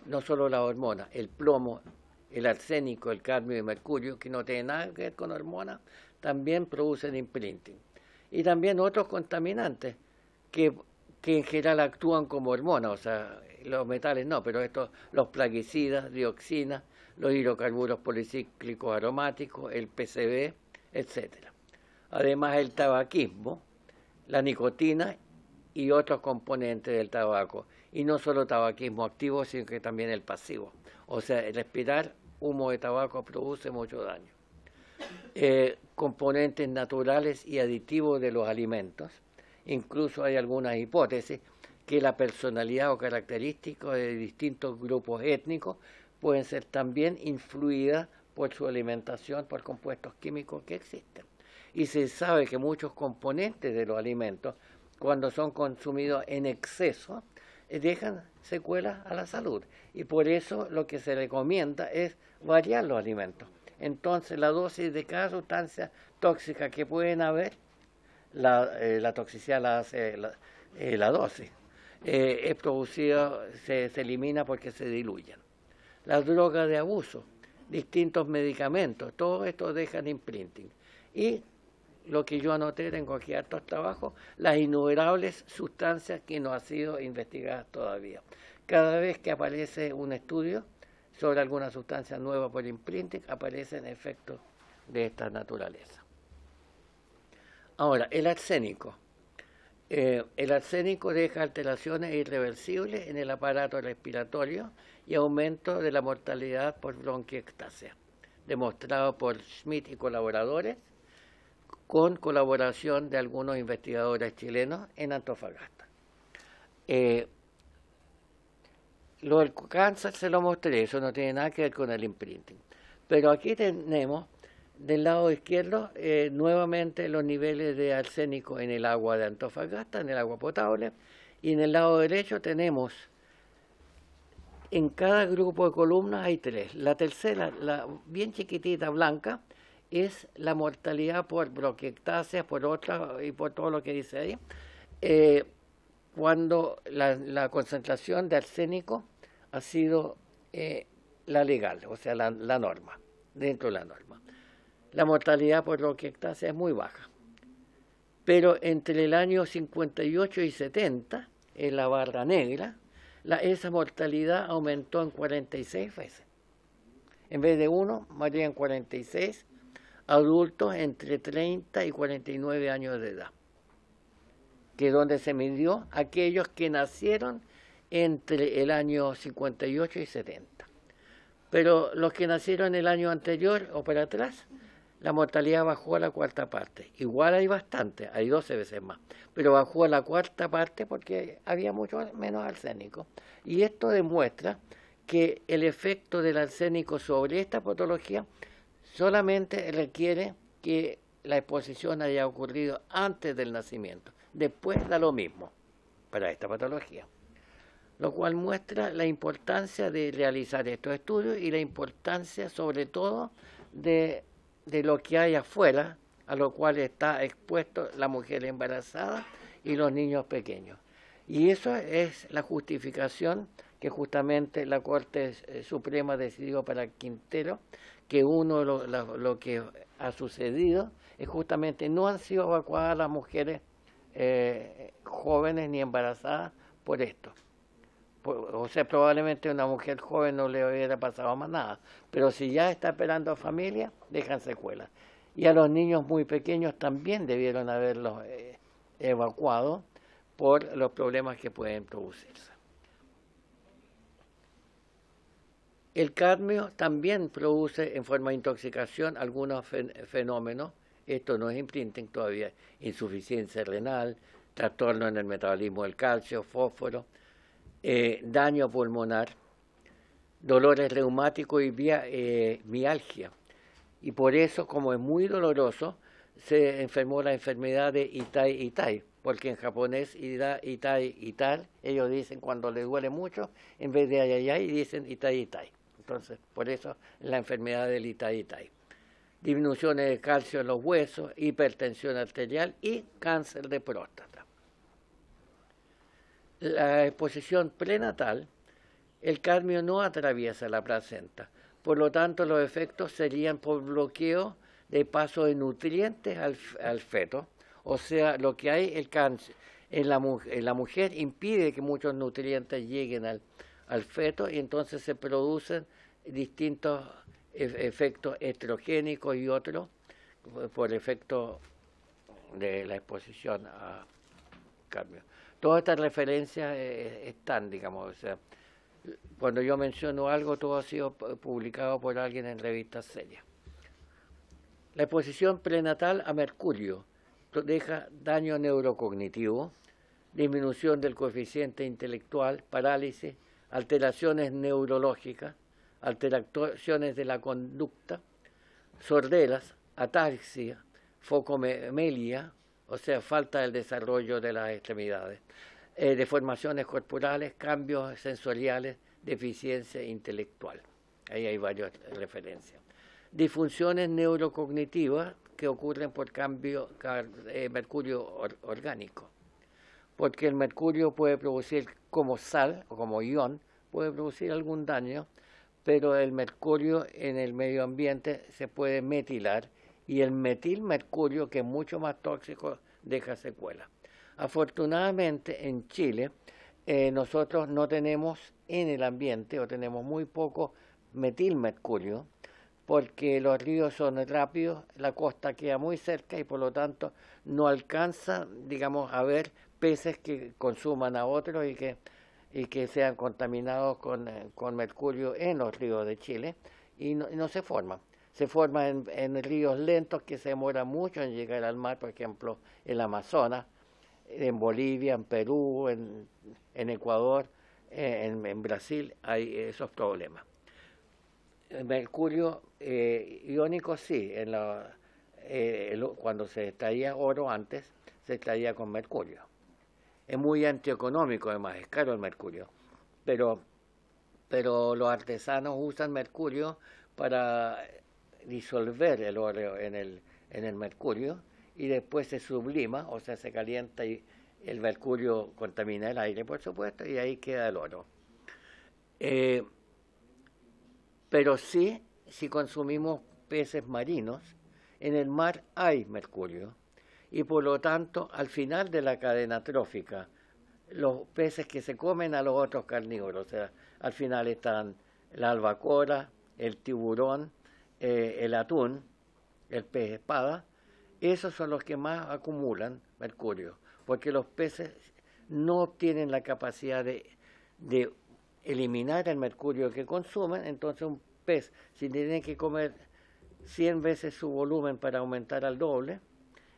no solo las hormonas, el plomo, el arsénico, el cadmio y el mercurio, que no tienen nada que ver con hormonas, también producen imprinting. Y también otros contaminantes que en general actúan como hormonas, o sea, los metales no, pero los plaguicidas, dioxinas, los hidrocarburos policíclicos aromáticos, el PCB, etcétera. Además, el tabaquismo, la nicotina y otros componentes del tabaco. Y no solo tabaquismo activo, sino que también el pasivo. O sea, el respirar humo de tabaco produce mucho daño. Componentes naturales y aditivos de los alimentos. Incluso hay algunas hipótesis que la personalidad o características de distintos grupos étnicos pueden ser también influidas por su alimentación, por compuestos químicos que existen. Y se sabe que muchos componentes de los alimentos, cuando son consumidos en exceso, dejan secuelas a la salud. Y por eso lo que se recomienda es variar los alimentos. Entonces, la dosis de cada sustancia tóxica que pueden haber, la toxicidad la hace la dosis. Es producida, se elimina porque se diluyen. Las drogas de abuso, distintos medicamentos, todo esto dejan imprinting. Y lo que yo anoté, tengo aquí hartos trabajos, las innumerables sustancias que no han sido investigadas todavía. Cada vez que aparece un estudio sobre alguna sustancia nueva por imprinting, aparecen efectos de esta naturaleza. Ahora, el arsénico. El arsénico deja alteraciones irreversibles en el aparato respiratorio y aumento de la mortalidad por bronquiectasia, demostrado por Schmidt y colaboradores, con colaboración de algunos investigadores chilenos en Antofagasta. Lo del cáncer se lo mostré, eso no tiene nada que ver con el imprinting. Pero aquí tenemos, del lado izquierdo, nuevamente los niveles de arsénico en el agua de Antofagasta, en el agua potable, y en el lado derecho tenemos, en cada grupo de columnas hay tres. La tercera, la bien chiquitita, blanca, es la mortalidad por bronquiectasia, por otra y por todo lo que dice ahí, cuando la concentración de arsénico ha sido la legal, o sea, la norma, dentro de la norma. La mortalidad por bronquiectasia es muy baja, pero entre el año 58 y 70, en la barra negra, esa mortalidad aumentó en 46 veces. En vez de 1, morían 46 adultos entre 30 y 49 años de edad, que es donde se midió aquellos que nacieron entre el año 58 y 70. Pero los que nacieron el año anterior o para atrás, la mortalidad bajó a la cuarta parte. Igual hay bastante, hay 12 veces más, pero bajó a la cuarta parte porque había mucho menos arsénico. Y esto demuestra que el efecto del arsénico sobre esta patología solamente requiere que la exposición haya ocurrido antes del nacimiento. Después da lo mismo para esta patología, lo cual muestra la importancia de realizar estos estudios y la importancia sobre todo de lo que hay afuera, a lo cual está expuesto la mujer embarazada y los niños pequeños. Y eso es la justificación que justamente la Corte Suprema decidió para Quintero, que lo que ha sucedido es justamente no han sido evacuadas las mujeres jóvenes ni embarazadas por esto. O sea, probablemente a una mujer joven no le hubiera pasado más nada, pero si ya está esperando familia, dejan secuelas. Y a los niños muy pequeños también debieron haberlos evacuado por los problemas que pueden producirse. El cadmio también produce en forma de intoxicación algunos fenómenos. Esto no es imprinting todavía: insuficiencia renal, trastorno en el metabolismo del calcio, fósforo, daño pulmonar, dolores reumáticos y mialgia. Y por eso, como es muy doloroso, se enfermó la enfermedad de Itai, porque en japonés Itai, ellos dicen cuando les duele mucho, en vez de ayayay, dicen Itai. Entonces, por eso la enfermedad del Itai. Disminuciones de calcio en los huesos, hipertensión arterial y cáncer de próstata. La exposición prenatal, el cadmio no atraviesa la placenta, por lo tanto los efectos serían por bloqueo de paso de nutrientes al feto, o sea, lo que hay el cáncer en la mujer impide que muchos nutrientes lleguen al feto y entonces se producen distintos efectos estrogénicos y otros por efecto de la exposición a cadmio. Todas estas referencias están, digamos, o sea, cuando yo menciono algo, todo ha sido publicado por alguien en revistas serias. La exposición prenatal a mercurio deja daño neurocognitivo, disminución del coeficiente intelectual, parálisis, alteraciones neurológicas, alteraciones de la conducta, sorderas, ataxia, focomelia, o sea, falta del desarrollo de las extremidades, deformaciones corporales, cambios sensoriales, deficiencia intelectual. Ahí hay varias referencias. Disfunciones neurocognitivas que ocurren por cambio mercurio orgánico, porque el mercurio puede producir como sal o como ion, puede producir algún daño, pero el mercurio en el medio ambiente se puede metilar y el metilmercurio, que es mucho más tóxico, deja secuelas. Afortunadamente en Chile nosotros no tenemos en el ambiente o tenemos muy poco metilmercurio porque los ríos son rápidos, la costa queda muy cerca y por lo tanto no alcanza, digamos, a ver peces que consuman a otros y que sean contaminados con mercurio en los ríos de Chile y no se forman. Se forman en ríos lentos que se demoran mucho en llegar al mar, por ejemplo, el Amazonas, en Bolivia, en Perú, en Ecuador, en Brasil hay esos problemas. El mercurio iónico sí, cuando se extraía oro antes, se extraía con mercurio. Es muy antieconómico además, es caro el mercurio, pero los artesanos usan mercurio para disolver el oro en el mercurio y después se sublima, o sea, se calienta y el mercurio contamina el aire, por supuesto, y ahí queda el oro. Pero sí, si consumimos peces marinos, en el mar hay mercurio y por lo tanto, al final de la cadena trófica, los peces que se comen a los otros carnívoros, o sea, al final están la albacora, el tiburón, el atún, el pez espada, esos son los que más acumulan mercurio, porque los peces no tienen la capacidad de de eliminar el mercurio que consumen, entonces un pez, si tiene que comer 100 veces su volumen para aumentar al doble,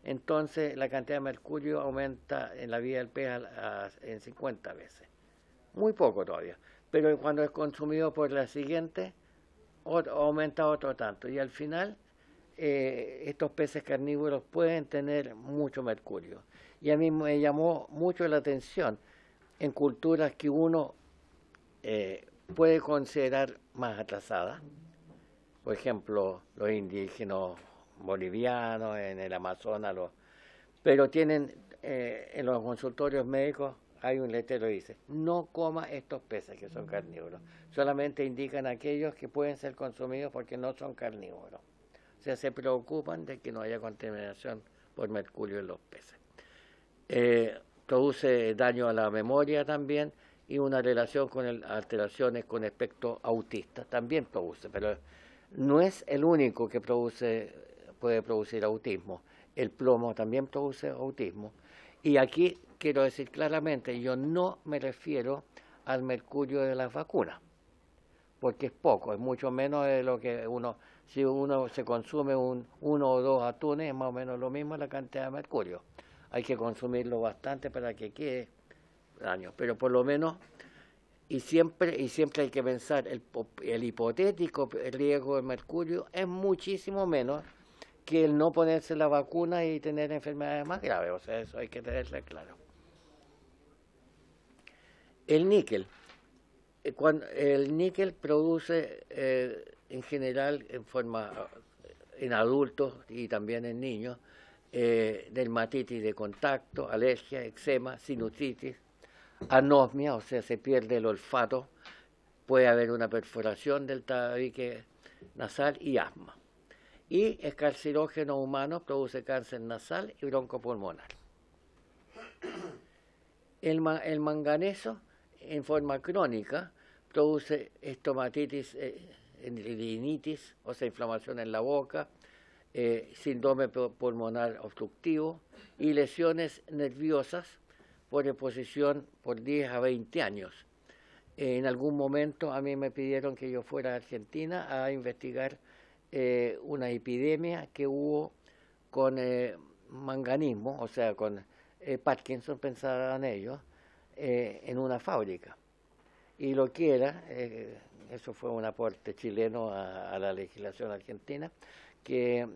entonces la cantidad de mercurio aumenta en la vida del pez en 50 veces. Muy poco todavía, pero cuando es consumido por la siguiente, aumenta otro tanto. Y al final, estos peces carnívoros pueden tener mucho mercurio. Y a mí me llamó mucho la atención en culturas que uno puede considerar más atrasadas. Por ejemplo, los indígenas bolivianos, en el Amazonas, pero tienen en los consultorios médicos hay un letrero que dice: no coma estos peces que son carnívoros. Solamente indican aquellos que pueden ser consumidos porque no son carnívoros. O sea, se preocupan de que no haya contaminación por mercurio en los peces. Produce daño a la memoria también, y una relación con alteraciones con espectro autista también produce, pero no es el único que puede producir autismo. El plomo también produce autismo. Y aquí quiero decir claramente, yo no me refiero al mercurio de las vacunas, porque es poco, es mucho menos de lo que si uno se consume uno o dos atunes, es más o menos lo mismo la cantidad de mercurio. Hay que consumirlo bastante para que quede daño, pero por lo menos, y siempre hay que pensar, el hipotético riesgo de mercurio es muchísimo menos que el no ponerse la vacuna y tener enfermedades más graves. O sea, eso hay que tenerlo claro. El níquel. El níquel produce en general en adultos y también en niños dermatitis de contacto, alergia, eczema, sinusitis, anosmia, o sea, se pierde el olfato, puede haber una perforación del tabique nasal y asma. Y es carcinógeno humano, produce cáncer nasal y broncopulmonar. El manganeso, en forma crónica, produce estomatitis, rinitis, o sea, inflamación en la boca, síndrome pulmonar obstructivo y lesiones nerviosas por exposición por 10 a 20 años. En algún momento a mí me pidieron que yo fuera a Argentina a investigar una epidemia que hubo con manganismo, o sea, con Parkinson, pensaban ellos, en una fábrica. Y lo que era, eso fue un aporte chileno a la legislación argentina, que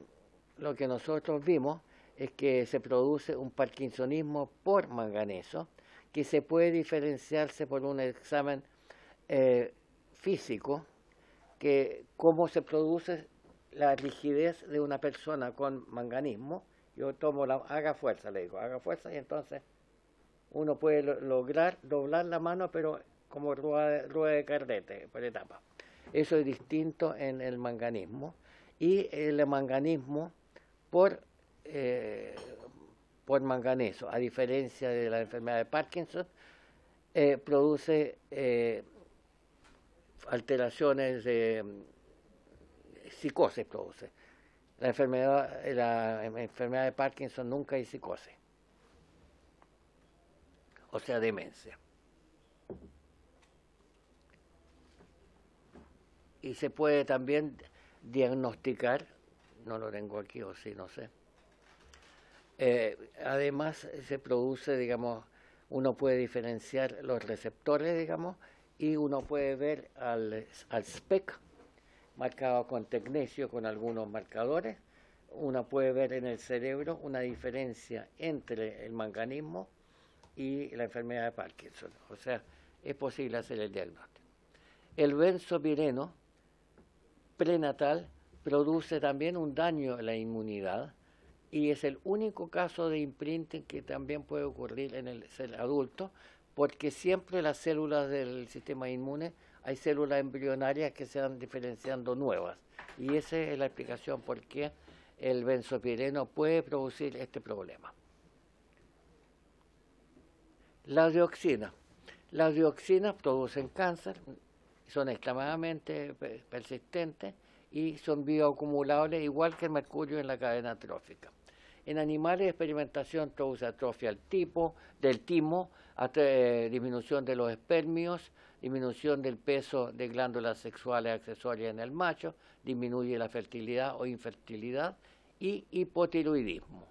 lo que nosotros vimos es que se produce un parkinsonismo por manganeso, que se puede diferenciarse por un examen físico, que cómo se produce la rigidez de una persona con manganismo. Yo tomo haga fuerza, le digo, haga fuerza, y entonces uno puede lograr doblar la mano, pero como rueda de carrete, por etapa. Eso es distinto en el manganismo. Y el manganismo por manganeso, a diferencia de la enfermedad de Parkinson, produce alteraciones de psicosis. La enfermedad de Parkinson nunca hay psicosis, o sea, demencia. Y se puede también diagnosticar, no lo tengo aquí, o sí, no sé. Además se produce, digamos, uno puede diferenciar los receptores, digamos, y uno puede ver al SPEC marcado con tecnesio, con algunos marcadores. Uno puede ver en el cerebro una diferencia entre el manganismo y la enfermedad de Parkinson. O sea, es posible hacer el diagnóstico. El benzopireno prenatal produce también un daño a la inmunidad, y es el único caso de imprinting que también puede ocurrir en el ser adulto, porque siempre las células del sistema inmune, hay células embrionarias que se van diferenciando nuevas, y esa es la explicación por qué el benzopireno puede producir este problema. Las dioxinas. Las dioxinas producen cáncer, son extremadamente persistentes y son bioacumulables, igual que el mercurio en la cadena trófica. En animales de experimentación produce atrofia del timo, disminución de los espermios, disminución del peso de glándulas sexuales accesorias en el macho, disminuye la fertilidad o infertilidad y hipotiroidismo.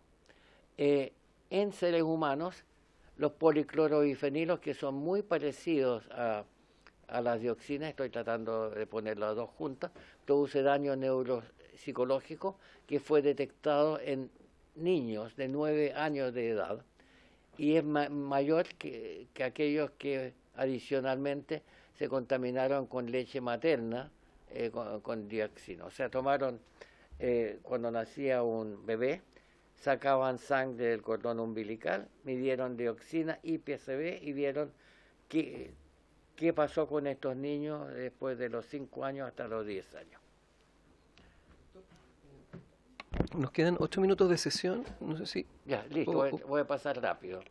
En seres humanos, los policlorovifenilos, que son muy parecidos a las dioxinas, estoy tratando de poner las dos juntas, produce daño neuropsicológico que fue detectado en niños de 9 años de edad y es mayor que aquellos que adicionalmente se contaminaron con leche materna con dioxina. O sea, tomaron, cuando nacía un bebé, sacaban sangre del cordón umbilical, midieron dioxina y PCB y vieron qué pasó con estos niños después de los 5 años hasta los 10 años. Nos quedan 8 minutos de sesión, no sé si... Ya, listo, voy a pasar rápido.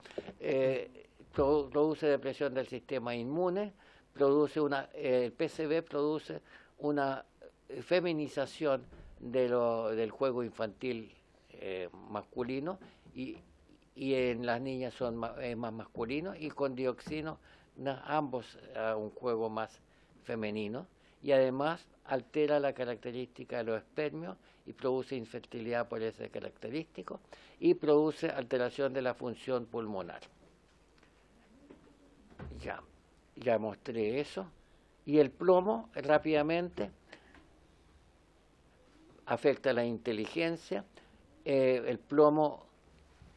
Produce depresión del sistema inmune, el PCB produce una feminización del juego infantil masculino y en las niñas es más masculino, y con dioxina ambos a un juego más femenino, y además altera la característica de los espermios y produce infertilidad por ese característico, y produce alteración de la función pulmonar. Ya mostré eso. Y el plomo rápidamente afecta la inteligencia. El plomo,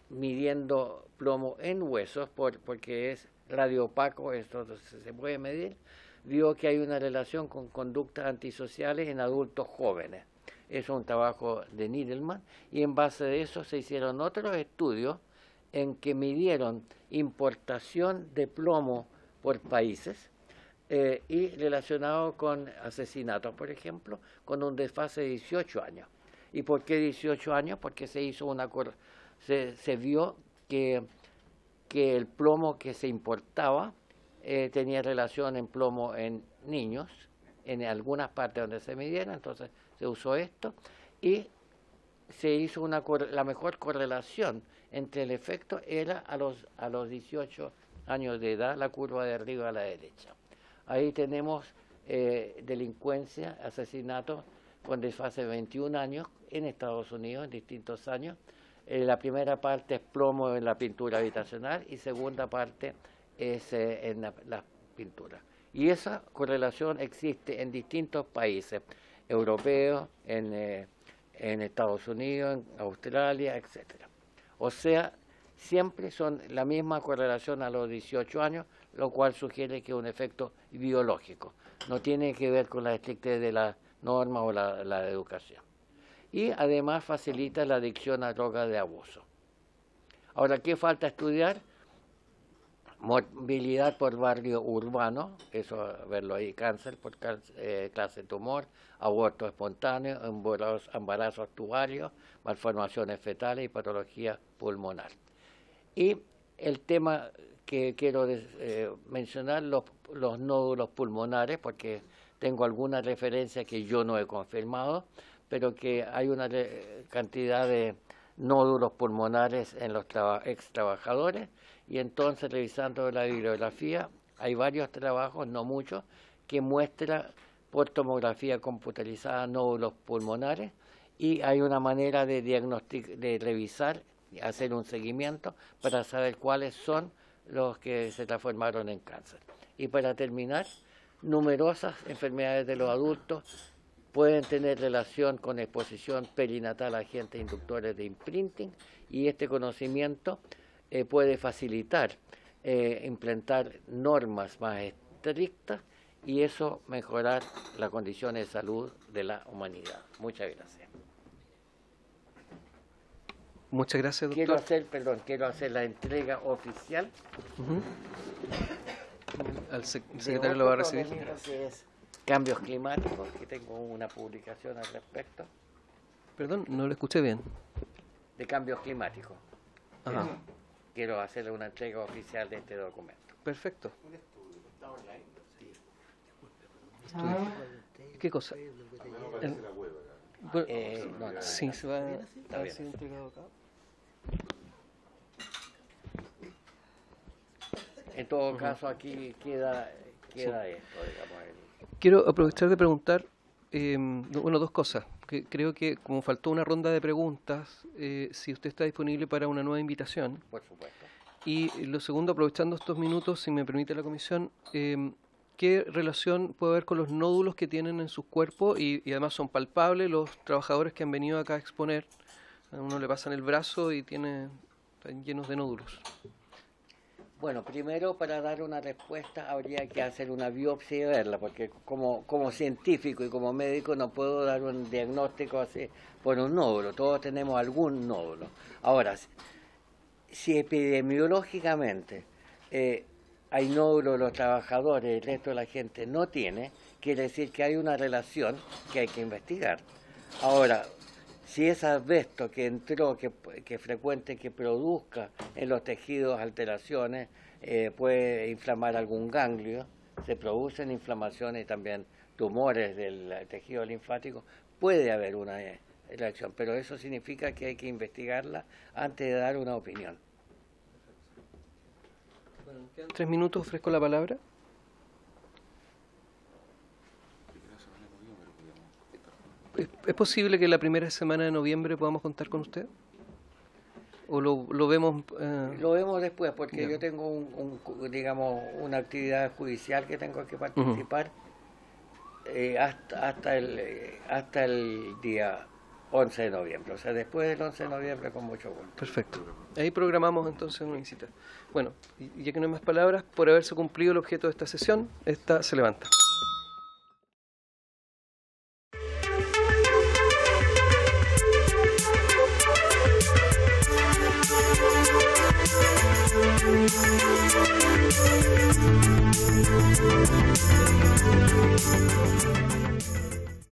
midiendo plomo en huesos, porque es radioopaco, esto se puede medir, vio que hay una relación con conductas antisociales en adultos jóvenes. Eso es un trabajo de Needleman, y en base de eso se hicieron otros estudios en que midieron importación de plomo por países y relacionado con asesinatos, por ejemplo, con un desfase de 18 años. ¿Y por qué 18 años? Porque se hizo se vio que el plomo que se importaba tenía relación en plomo en niños, en algunas partes donde se midiera, entonces se usó esto, y se hizo la mejor correlación entre el efecto era a los 18 años de edad, la curva de arriba a la derecha. Ahí tenemos delincuencia, asesinatos con desfase de 21 años en Estados Unidos, en distintos años. La primera parte es plomo en la pintura habitacional y segunda parte es en la pintura. Y esa correlación existe en distintos países europeos, en Estados Unidos, en Australia, etc. O sea, siempre son la misma correlación a los 18 años, lo cual sugiere que es un efecto biológico. No tiene que ver con la estrictez de la norma o la educación. Y además facilita la adicción a drogas de abuso. Ahora, ¿qué falta estudiar? Movilidad por barrio urbano, eso verlo ahí, cáncer por clase tumor, aborto espontáneo, embarazos tubarios, malformaciones fetales y patología pulmonar. Y el tema que quiero mencionar, los nódulos pulmonares, porque tengo alguna referencia que yo no he confirmado, pero que hay una cantidad de nódulos pulmonares en los ex trabajadores, y entonces revisando la bibliografía hay varios trabajos, no muchos, que muestran por tomografía computarizada nódulos pulmonares, y hay una manera de revisar, hacer un seguimiento para saber cuáles son los que se transformaron en cáncer. Y para terminar, numerosas enfermedades de los adultos pueden tener relación con exposición perinatal a agentes inductores de imprinting, y este conocimiento puede facilitar implementar normas más estrictas y eso mejorar la condición de salud de la humanidad. Muchas gracias. Muchas gracias, doctor. Quiero hacer la entrega oficial. Al secretario lo va a recibir. Que es cambios climáticos, que tengo una publicación al respecto. Perdón, no lo escuché bien. De cambios climáticos. Ajá. Quiero hacerle una entrega oficial de este documento. Perfecto. ¿Qué cosa? No aparece la web acá. Sí, se va a ver si entregado acá. En todo caso, aquí queda esto, digamos. Quiero aprovechar de preguntar, dos cosas. Que creo que como faltó una ronda de preguntas, si usted está disponible para una nueva invitación. Por supuesto. Y lo segundo, aprovechando estos minutos, si me permite la comisión, ¿qué relación puede haber con los nódulos que tienen en sus cuerpos y además son palpables los trabajadores que han venido acá a exponer? A uno le pasan el brazo y están llenos de nódulos. Bueno, primero para dar una respuesta habría que hacer una biopsia y verla, porque como científico y como médico no puedo dar un diagnóstico así por un nódulo, todos tenemos algún nódulo. Ahora, si epidemiológicamente hay nódulos de los trabajadores y el resto de la gente no tiene, quiere decir que hay una relación que hay que investigar. Ahora, si es asbesto que entró, que es frecuente que produzca en los tejidos alteraciones, puede inflamar algún ganglio, se producen inflamaciones y también tumores del tejido linfático, puede haber una reacción, pero eso significa que hay que investigarla antes de dar una opinión. Bueno, quedan 3 minutos, ofrezco la palabra. ¿Es posible que la primera semana de noviembre podamos contar con usted? ¿O lo vemos? Lo vemos después, porque Ya. yo tengo digamos, una actividad judicial que tengo que participar hasta el día 11 de noviembre. O sea, después del 11 de noviembre con mucho gusto. Perfecto. Ahí programamos entonces una visita. Bueno, y ya que no hay más palabras, por haberse cumplido el objeto de esta sesión, esta se levanta.